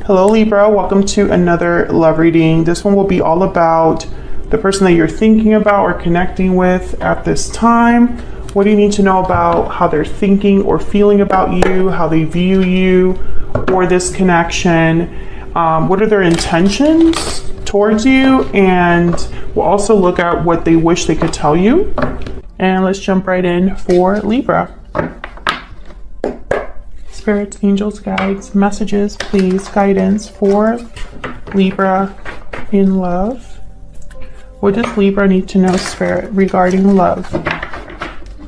Hello Libra, welcome to another love reading. This one will be all about the person that you're thinking about or connecting with at this time. What do you need to know about how they're thinking or feeling about you, how they view you or this connection? What are their intentions towards you? And we'll also look at what they wish they could tell you. And let's jump right in for Libra. Spirits, angels, guides, messages, please, guidance for Libra in love. What does Libra need to know, Spirit, regarding love?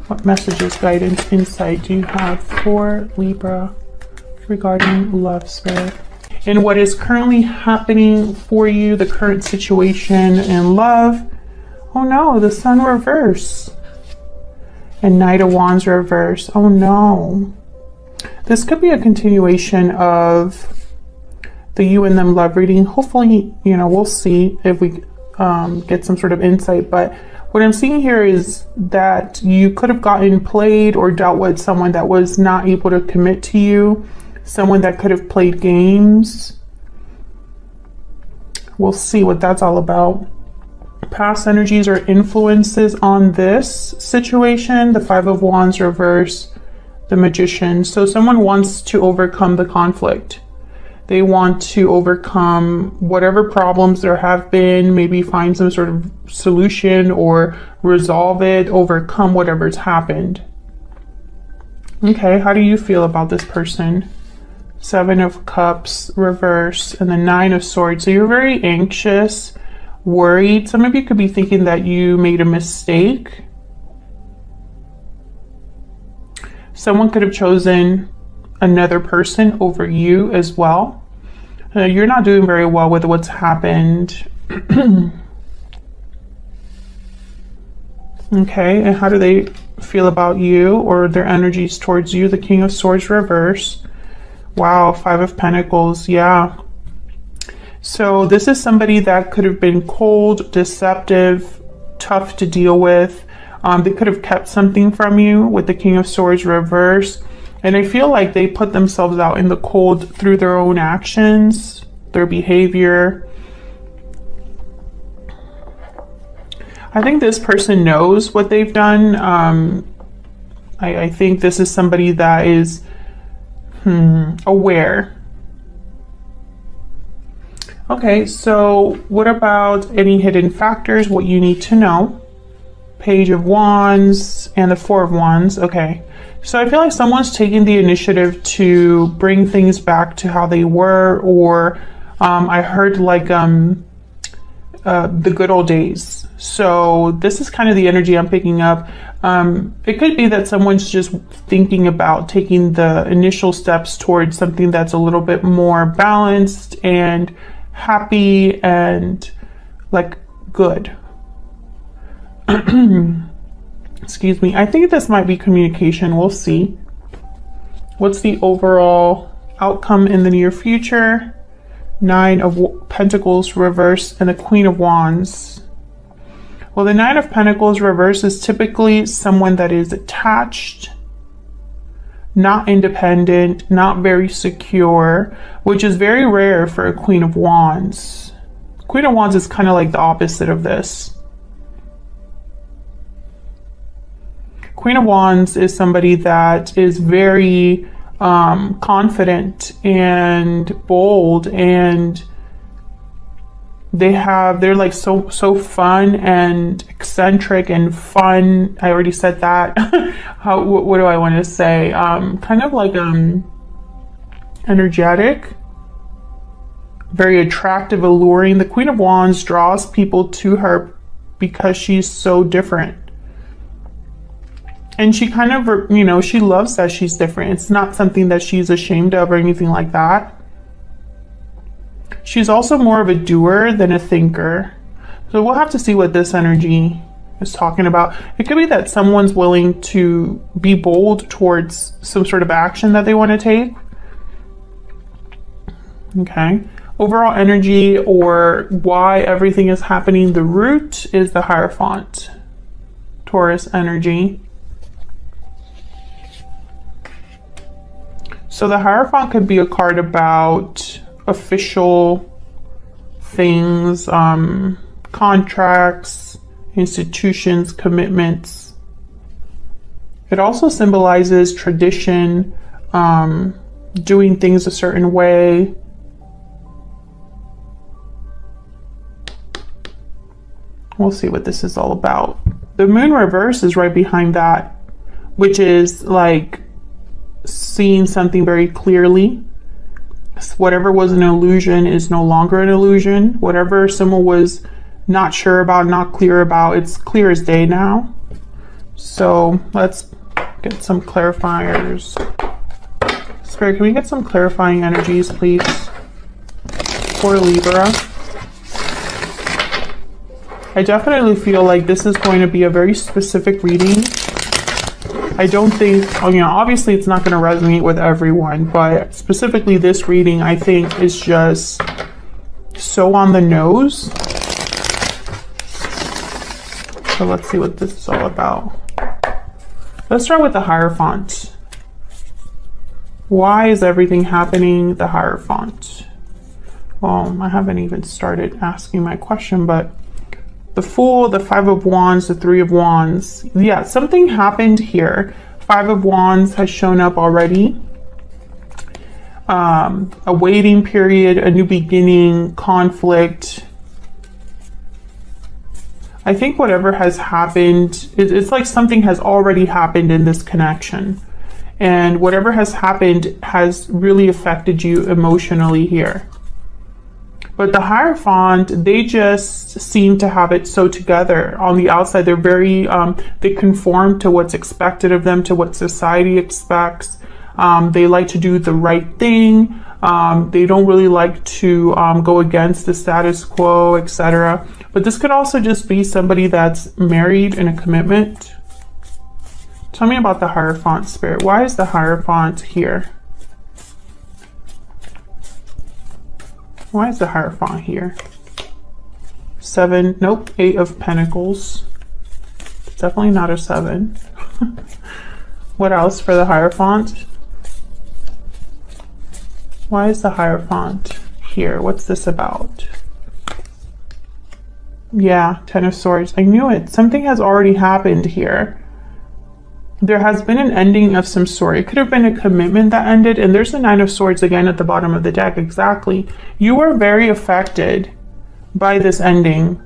What messages, guidance, insight do you have for Libra regarding love, Spirit? And what is currently happening for you, the current situation in love? Oh no, the Sun reverse. And Knight of Wands reverse. Oh no. This could be a continuation of the you and them love reading. Hopefully, you know, we'll see if we get some sort of insight. But what I'm seeing here is that you could have gotten played or dealt with someone that was not able to commit to you. Someone that could have played games. We'll see what that's all about. Past energies or influences on this situation. The Five of Wands reverse. The Magician. So someone wants to overcome the conflict. They want to overcome whatever problems there have been, maybe find some sort of solution or resolve it, overcome whatever's happened. Okay, how do you feel about this person? Seven of Cups reverse and the Nine of Swords. So you're very anxious, worried. Some of you could be thinking that you made a mistake. Someone could have chosen another person over you as well. You're not doing very well with what's happened. Okay, and how do they feel about you or their energies towards you? The King of Swords reverse. Wow, Five of Pentacles, yeah. So this is somebody that could have been cold, deceptive, tough to deal with. They could have kept something from you with the King of Swords reverse. And I feel like they put themselves out in the cold through their own actions, their behavior. I think this person knows what they've done. I think this is somebody that is aware. Okay, so what about any hidden factors, what you need to know? Page of Wands and the Four of Wands. Okay, so I feel like someone's taking the initiative to bring things back to how they were, or I heard like the good old days. So this is kind of the energy I'm picking up. It could be that someone's just thinking about taking the initial steps towards something that's a little bit more balanced and happy and like good. Excuse me. I think this might be communication. We'll see. What's the overall outcome in the near future? Nine of Pentacles reverse and the Queen of Wands. Well, the Nine of Pentacles reverse is typically someone that is attached, not independent, not very secure, which is very rare for a Queen of Wands. Queen of Wands is kind of like the opposite of this. Queen of Wands is somebody that is very confident and bold, and they're like so fun and eccentric and fun. I already said that. What do I want to say? Kind of like energetic, very attractive, alluring. The Queen of Wands draws people to her because she's so different. And she kind of, you know, she loves that she's different. It's not something that she's ashamed of or anything like that. She's also more of a doer than a thinker. So we'll have to see what this energy is talking about. It could be that someone's willing to be bold towards some sort of action that they want to take. Okay. Overall energy or why everything is happening, the root is the Hierophant. Taurus energy. So the Hierophant could be a card about official things, contracts, institutions, commitments. It also symbolizes tradition, doing things a certain way. We'll see what this is all about. The moon reverse is right behind that, which is like seeing something very clearly. Whatever was an illusion is no longer an illusion. Whatever someone was not sure about, not clear about, it's clear as day now. So let's get some clarifiers. Spirit, can we get some clarifying energies, please, for Libra? I definitely feel like this is going to be a very specific reading. I don't think, you know, obviously it's not going to resonate with everyone, but specifically this reading, I think, is just so on the nose. So let's see what this is all about. Let's start with the Hierophant. Why is everything happening? The Hierophant. Well, I haven't even started asking my question, but the Fool, the Five of Wands, the Three of Wands. Yeah, something happened here. Five of Wands has shown up already. A waiting period, a new beginning, conflict. I think whatever has happened, it's like something has already happened in this connection. And whatever has happened has really affected you emotionally here. But the Hierophant, they just seem to have it so together. On the outside, they're very, they conform to what's expected of them, to what society expects. They like to do the right thing. They don't really like to go against the status quo, etc. But this could also just be somebody that's married in a commitment. Tell me about the Hierophant, Spirit. Why is the Hierophant here? Why is the Hierophant here? Seven, nope, Eight of Pentacles. It's definitely not a seven. What else for the Hierophant? Why is the Hierophant here? What's this about? Yeah, Ten of Swords. I knew it. Something has already happened here. There has been an ending of some sort. It could have been a commitment that ended, and there's the Nine of Swords again at the bottom of the deck. Exactly. You were very affected by this ending.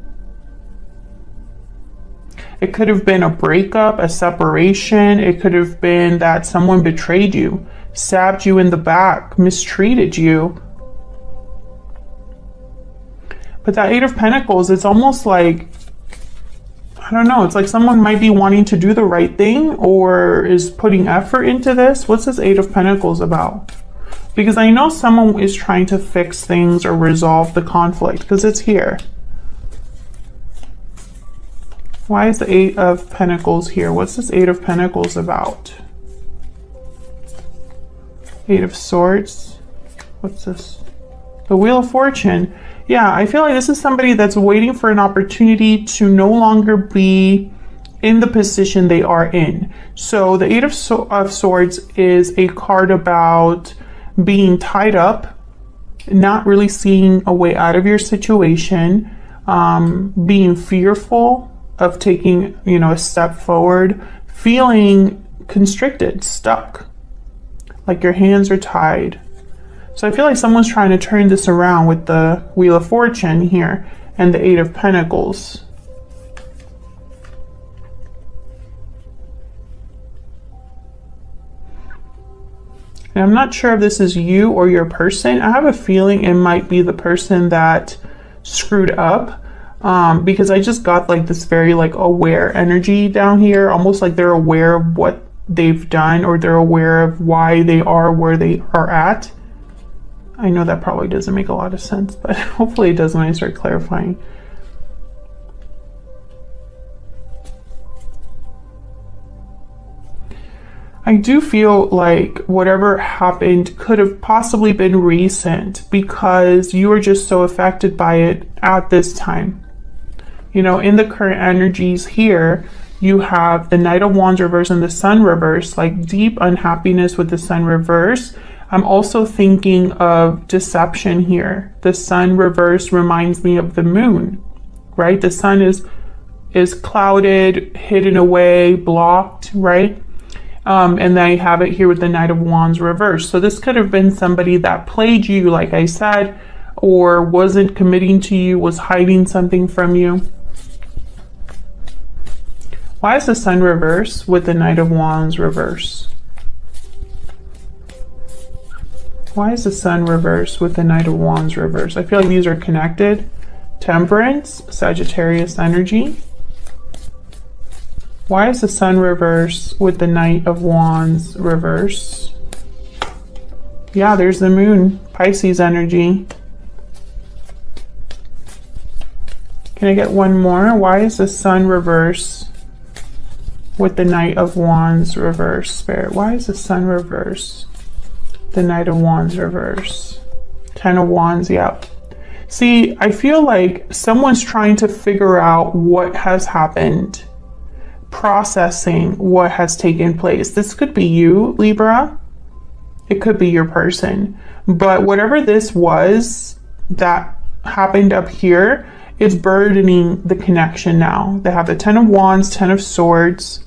It could have been a breakup, a separation. It could have been that someone betrayed you, stabbed you in the back, mistreated you. But that Eight of Pentacles, it's almost like, I don't know, it's like someone might be wanting to do the right thing or is putting effort into this. What's this Eight of Pentacles about? Because I know someone is trying to fix things or resolve the conflict, because it's here. Why is the Eight of Pentacles here? What's this Eight of Pentacles about? Eight of Swords. What's this? The Wheel of Fortune. Yeah, I feel like this is somebody that's waiting for an opportunity to no longer be in the position they are in. So the Eight of Swords is a card about being tied up, not really seeing a way out of your situation, being fearful of taking, you know, a step forward, feeling constricted, stuck, like your hands are tied. So I feel like someone's trying to turn this around with the Wheel of Fortune here and the Eight of Pentacles. And I'm not sure if this is you or your person. I have a feeling it might be the person that screwed up, because I just got like this very like aware energy down here, almost like they're aware of what they've done, or they're aware of why they are where they are at. I know that probably doesn't make a lot of sense, but hopefully it does when I start clarifying. I do feel like whatever happened could have possibly been recent, because you were just so affected by it at this time. You know, in the current energies here, you have the Knight of Wands reverse and the Sun reverse, like deep unhappiness with the Sun reverse. I'm also thinking of deception here. The sun reverse reminds me of the moon, right? The sun is clouded, hidden away, blocked, right? And then I have it here with the Knight of Wands reverse. So this could have been somebody that played you, like I said, or wasn't committing to you, was hiding something from you. Why is the sun reverse with the Knight of Wands reverse? Why is the sun reverse with the Knight of Wands reverse? I feel like these are connected. Temperance, Sagittarius energy. Why is the sun reverse with the Knight of Wands reverse? Yeah, there's the moon, Pisces energy. Can I get one more? Why is the sun reverse with the Knight of Wands reverse, Spirit? Why is the sun reverse? The Knight of Wands reverse. 10 of Wands, yeah. See, I feel like someone's trying to figure out what has happened, processing what has taken place. This could be you, Libra. It could be your person. But whatever this was that happened up here, it's burdening the connection now. They have the 10 of Wands, 10 of Swords.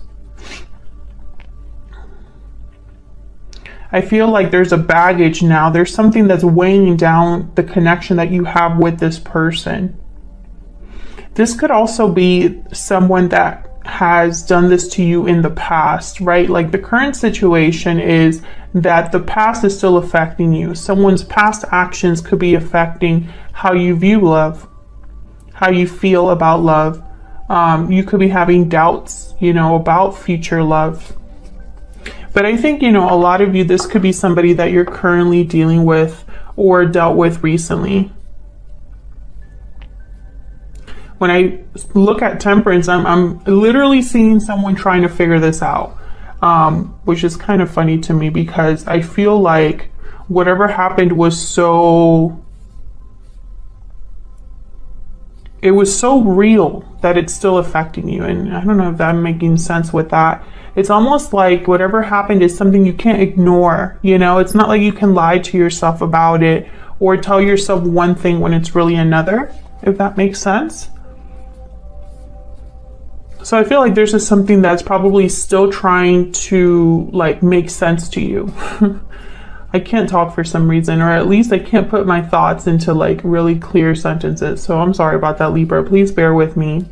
I feel like there's a baggage now. There's something that's weighing down the connection that you have with this person. This could also be someone that has done this to you in the past, right? Like the current situation is that the past is still affecting you. Someone's past actions could be affecting how you view love, how you feel about love. You could be having doubts, you know, about future love. But I think, you know, a lot of you, this could be somebody that you're currently dealing with or dealt with recently. When I look at Temperance, I'm literally seeing someone trying to figure this out, which is kind of funny to me because I feel like whatever happened was so real that it's still affecting you. And I don't know if I'm making sense with that. It's almost like whatever happened is something you can't ignore, you know? It's not like you can lie to yourself about it or tell yourself one thing when it's really another, if that makes sense. So I feel like there's just something that's probably still trying to like make sense to you. I can't talk for some reason, or at least I can't put my thoughts into like really clear sentences. So I'm sorry about that, Libra. Please bear with me.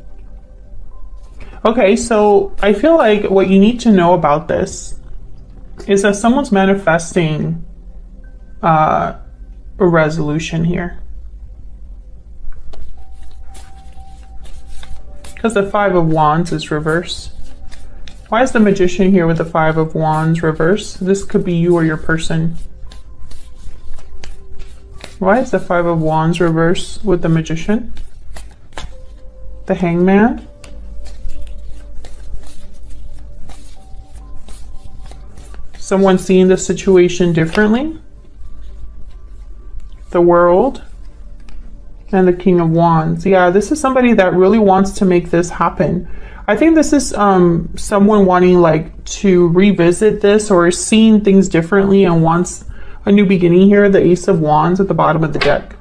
Okay, so I feel like what you need to know about this is that someone's manifesting a resolution here. Because the 5 of Wands is reverse. Why is the Magician here with the 5 of Wands reverse? This could be you or your person. Why is the 5 of Wands reverse with the Magician? The Hangman. Someone seeing the situation differently. The World. And the King of Wands. Yeah, this is somebody that really wants to make this happen. I think this is someone wanting like to revisit this or seeing things differently and wants a new beginning here. The Ace of Wands at the bottom of the deck.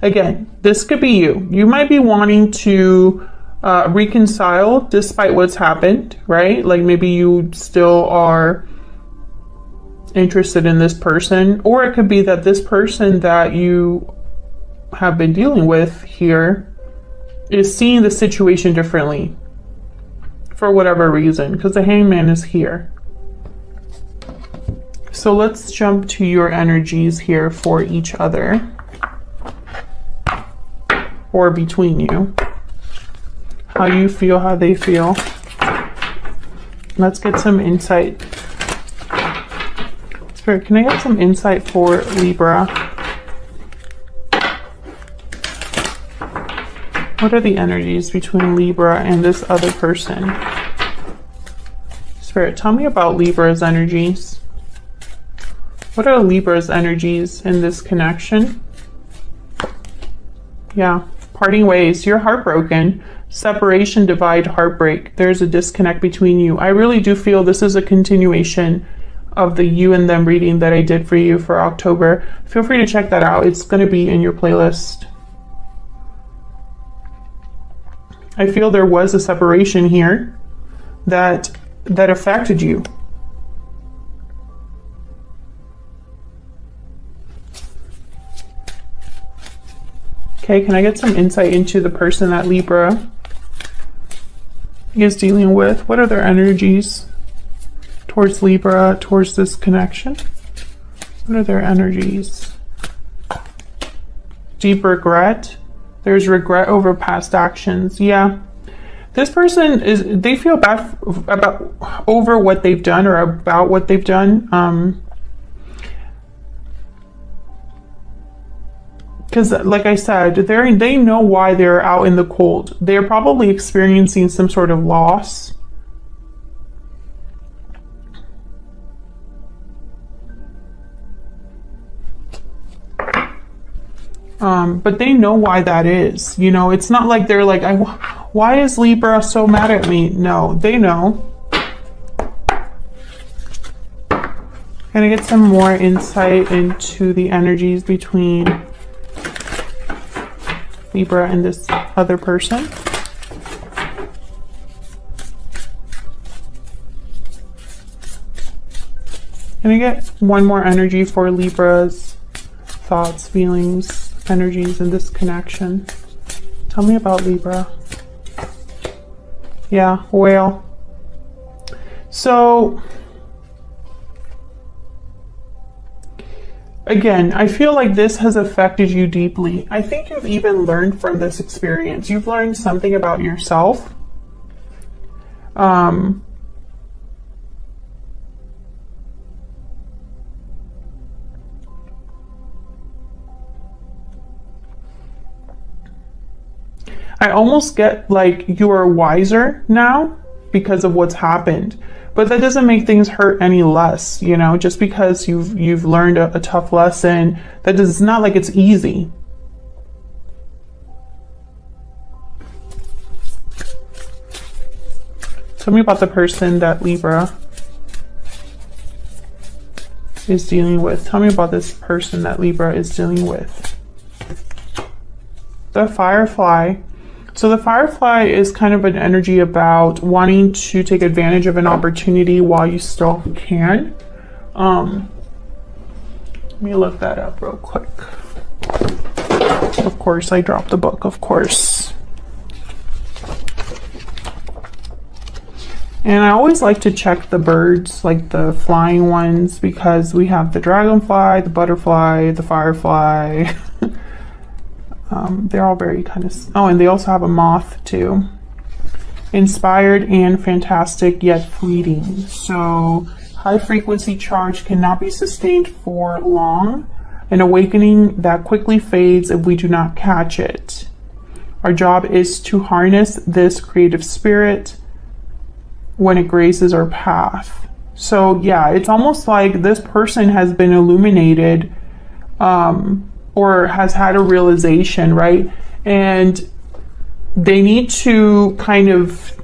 Again, this could be you. You might be wanting to reconcile despite what's happened, right? Like maybe you still are interested in this person, or it could be that this person that you have been dealing with here is seeing the situation differently for whatever reason, because the Hangman is here. So let's jump to your energies here for each other or between you. How you feel, how they feel. Let's get some insight. Spirit, can I get some insight for Libra? What are the energies between Libra and this other person? Spirit, tell me about Libra's energies. What are Libra's energies in this connection? Yeah, parting ways. You're heartbroken. Separation, divide, heartbreak. There's a disconnect between you. I really do feel this is a continuation of the you and them reading that I did for you for October. Feel free to check that out. It's going to be in your playlist. I feel there was a separation here that affected you. Okay, can I get some insight into the person that Libra is dealing with? What are their energies towards Libra, towards this connection? What are their energies? Deep regret. There's regret over past actions. Yeah. This person they feel bad over what they've done or about what they've done. Because like I said, they know why they're out in the cold. They're probably experiencing some sort of loss. But they know why that is. You know, it's not like they're like, why is Libra so mad at me? No, they know. Can I get some more insight into the energies between Libra and this other person? Can I get one more energy for Libra's thoughts, feelings, energies in this connection? Tell me about Libra. Yeah, whale. So again, I feel like this has affected you deeply. I think you've even learned from this experience. You've learned something about yourself. I almost get like you are wiser now because of what's happened. But that doesn't make things hurt any less, you know, just because you've learned a tough lesson. It's not like it's easy. Tell me about the person that Libra is dealing with. Tell me about this person that Libra is dealing with. The Firefly. So the Firefly is kind of an energy about wanting to take advantage of an opportunity while you still can. Let me look that up real quick. Of course, I dropped the book, of course. And I always like to check the birds, like the flying ones, because we have the dragonfly, the butterfly, the firefly. They're all very kind of... Oh, and they also have a moth too. Inspired and fantastic, yet fleeting. So, high frequency charge cannot be sustained for long. An awakening that quickly fades if we do not catch it. Our job is to harness this creative spirit when it graces our path. So, yeah, it's almost like this person has been illuminated, or has had a realization, right? And they need to kind of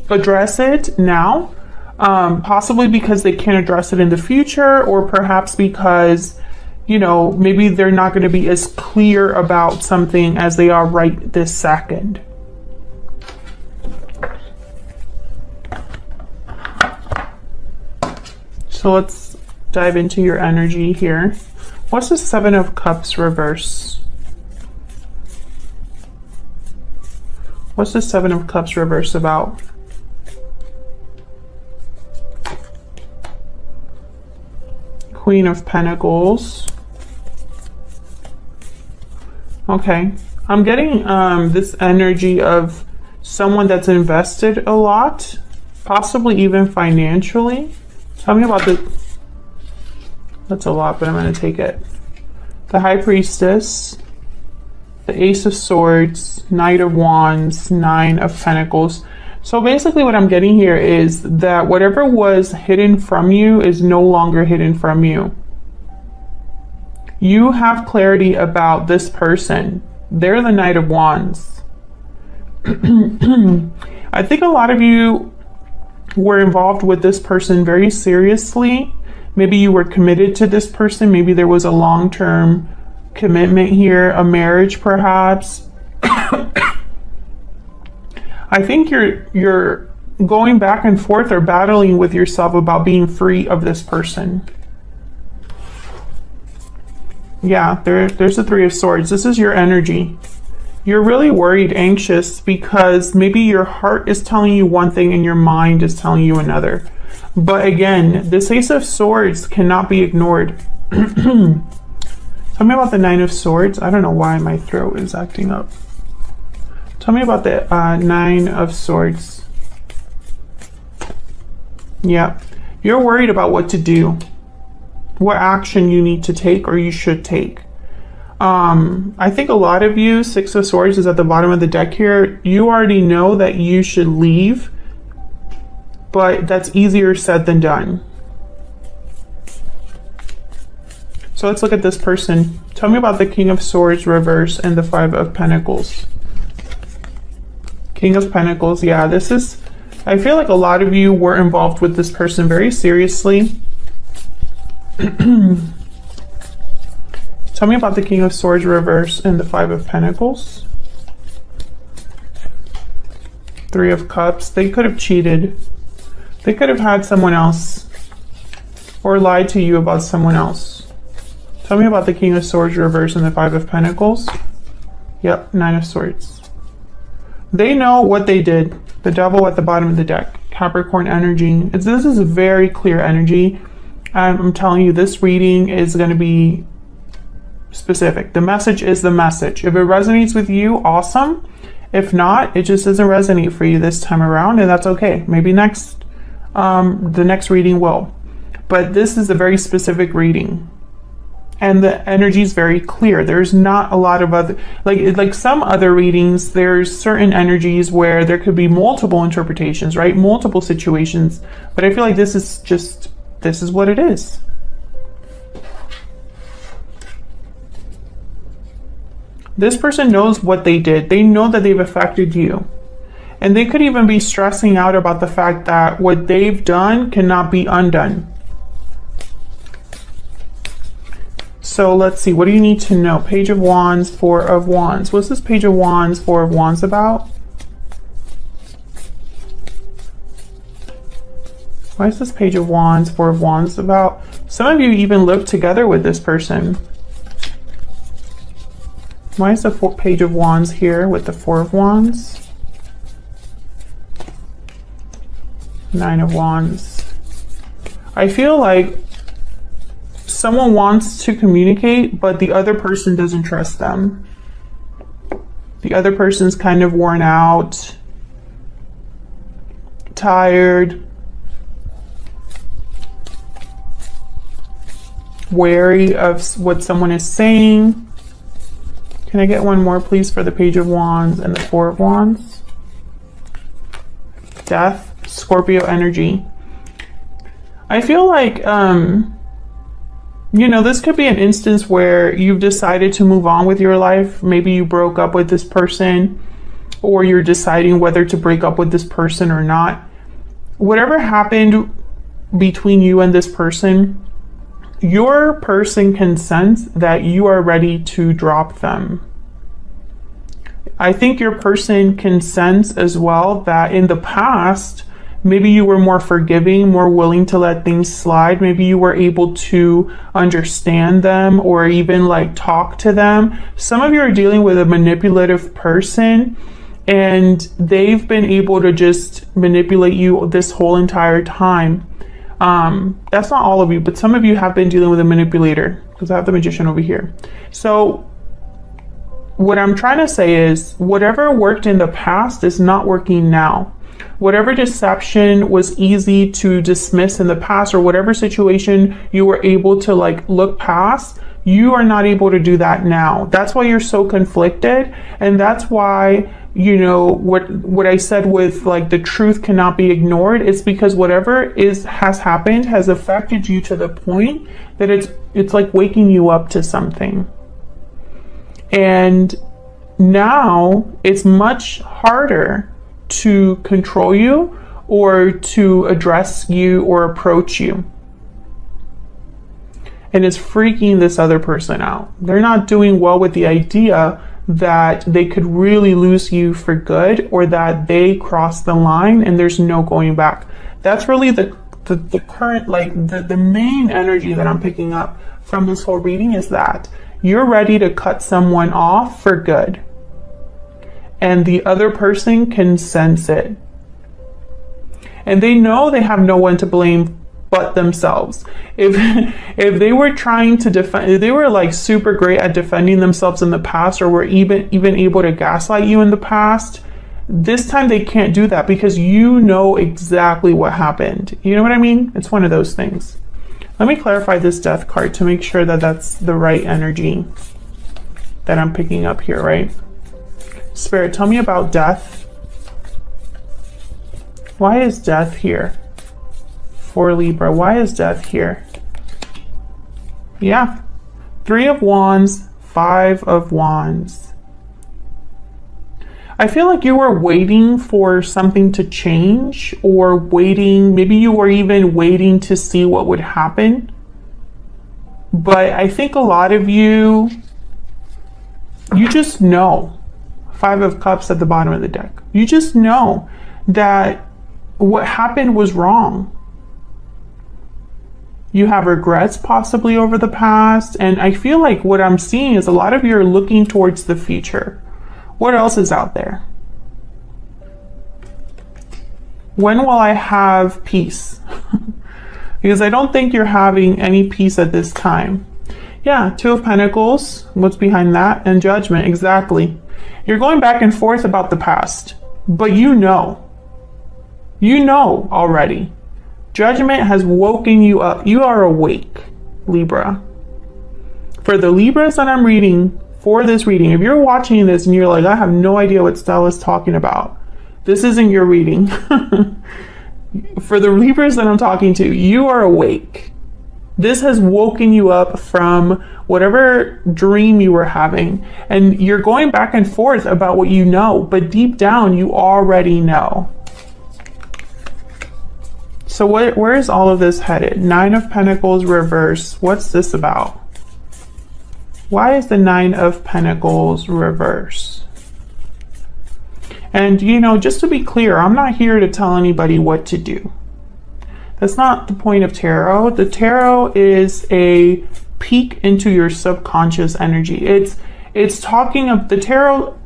address it now, possibly because they can't address it in the future, or perhaps because, you know, maybe they're not going to be as clear about something as they are right this second. So let's dive into your energy here. What's the Seven of Cups reverse? What's the Seven of Cups reverse about? Queen of Pentacles. Okay. I'm getting this energy of someone that's invested a lot, possibly even financially. Tell me about the... That's a lot, but I'm going to take it. The High Priestess, the Ace of Swords, Knight of Wands, Nine of Pentacles. So basically what I'm getting here is that whatever was hidden from you is no longer hidden from you. You have clarity about this person. They're the Knight of Wands. I think a lot of you were involved with this person very seriously. Maybe you were committed to this person. Maybe there was a long-term commitment here, a marriage perhaps. I think you're going back and forth or battling with yourself about being free of this person. Yeah, there's the Three of Swords. This is your energy. You're really worried, anxious, because maybe your heart is telling you one thing and your mind is telling you another. But again, this Ace of Swords cannot be ignored. Tell me about the Nine of Swords. I don't know why my throat is acting up. Tell me about the Nine of Swords. Yeah, you're worried about what to do, what action you need to take or you should take. I think a lot of you, Six of Swords is at the bottom of the deck here. You already know that you should leave, but that's easier said than done. So let's look at this person. Tell me about the King of Swords reverse and the Five of Pentacles. King of Pentacles, yeah, this is, I feel like a lot of you were involved with this person very seriously. Tell me about the King of Swords reverse and the Five of Pentacles. Three of Cups. They could have cheated. They could have had someone else or lied to you about someone else. Tell me about the King of Swords reverse and the Five of Pentacles. Yep, Nine of Swords. They know what they did. The Devil at the bottom of the deck. Capricorn energy. This is a very clear energy. I'm telling you, this reading is going to be specific. The message is the message. If it resonates with you, awesome. If not, it just doesn't resonate for you this time around, and that's okay. Maybe the next reading will. But this is a very specific reading. And the energy is very clear. There's not a lot of other, like some other readings, there's certain energies where there could be multiple interpretations, right? Multiple situations. But I feel like this is what it is. This person knows what they did. They know that they've affected you. And they could even be stressing out about the fact that what they've done cannot be undone. So let's see, what do you need to know? Page of Wands, Four of Wands. What's this Page of Wands, Four of Wands about? Why is this Page of Wands, Four of Wands about? Some of you even live together with this person. Why is the Page of Wands here with the Four of Wands? Nine of Wands. I feel like someone wants to communicate, but the other person doesn't trust them. The other person's kind of worn out, tired, wary of what someone is saying. Can I get one more, please, for the Page of Wands and the Four of Wands? Death, Scorpio energy. I feel like, you know, this could be an instance where you've decided to move on with your life. Maybe you broke up with this person, or you're deciding whether to break up with this person or not. Whatever happened between you and this person, your person can sense that you are ready to drop them. I think your person can sense as well that in the past, maybe you were more forgiving, more willing to let things slide. Maybe you were able to understand them or even like talk to them. Some of you are dealing with a manipulative person, and they've been able to just manipulate you this whole entire time. That's not all of you, but some of you have been dealing with a manipulator, because I have the Magician over here. So what I'm trying to say is, whatever worked in the past is not working now. Whatever deception was easy to dismiss in the past, or whatever situation you were able to like look past, you are not able to do that now. That's why you're so conflicted, and that's why, you know, what I said with like the truth cannot be ignored. It's because whatever has happened has affected you to the point that it's like waking you up to something. And now it's much harder to control you or to address you or approach you. and it's freaking this other person out. They're not doing well with the idea that they could really lose you for good, or that they crossed the line and there's no going back. That's really the current, like the main energy that I'm picking up from this whole reading, is that you're ready to cut someone off for good, and the other person can sense it, and they know they have no one to blame but themselves. If they were trying to defend, if they were like super great at defending themselves in the past, or were even able to gaslight you in the past, this time they can't do that, because you know exactly what happened. You know what I mean? It's one of those things. Let me clarify this death card to make sure that that's the right energy that I'm picking up here, right? Spirit, tell me about death. Why is death here for Libra? Why is death here? Yeah. 3 of Wands, 5 of Wands. I feel like you were waiting for something to change, or maybe you were even waiting to see what would happen. But I think a lot of you just know. 5 of Cups at the bottom of the deck. You just know that what happened was wrong. You have regrets possibly over the past, and I feel like what I'm seeing is a lot of you are looking towards the future. What else is out there? When will I have peace? Because I don't think you're having any peace at this time. Yeah, 2 of Pentacles. What's behind that? And Judgment, exactly. You're going back and forth about the past, but you know already. Judgment has woken you up. You are awake, Libra. For the Libras that I'm reading, for this reading, if you're watching this and you're like, I have no idea what Stella's talking about, this isn't your reading. For the Libras that I'm talking to, you are awake. This has woken you up from whatever dream you were having, and you're going back and forth about what you know, but deep down you already know. So where is all of this headed? 9 of Pentacles reverse. What's this about? Why is the 9 of Pentacles reverse? And, just to be clear, I'm not here to tell anybody what to do. That's not the point of tarot. The tarot is a peek into your subconscious energy. It's talking of the tarot.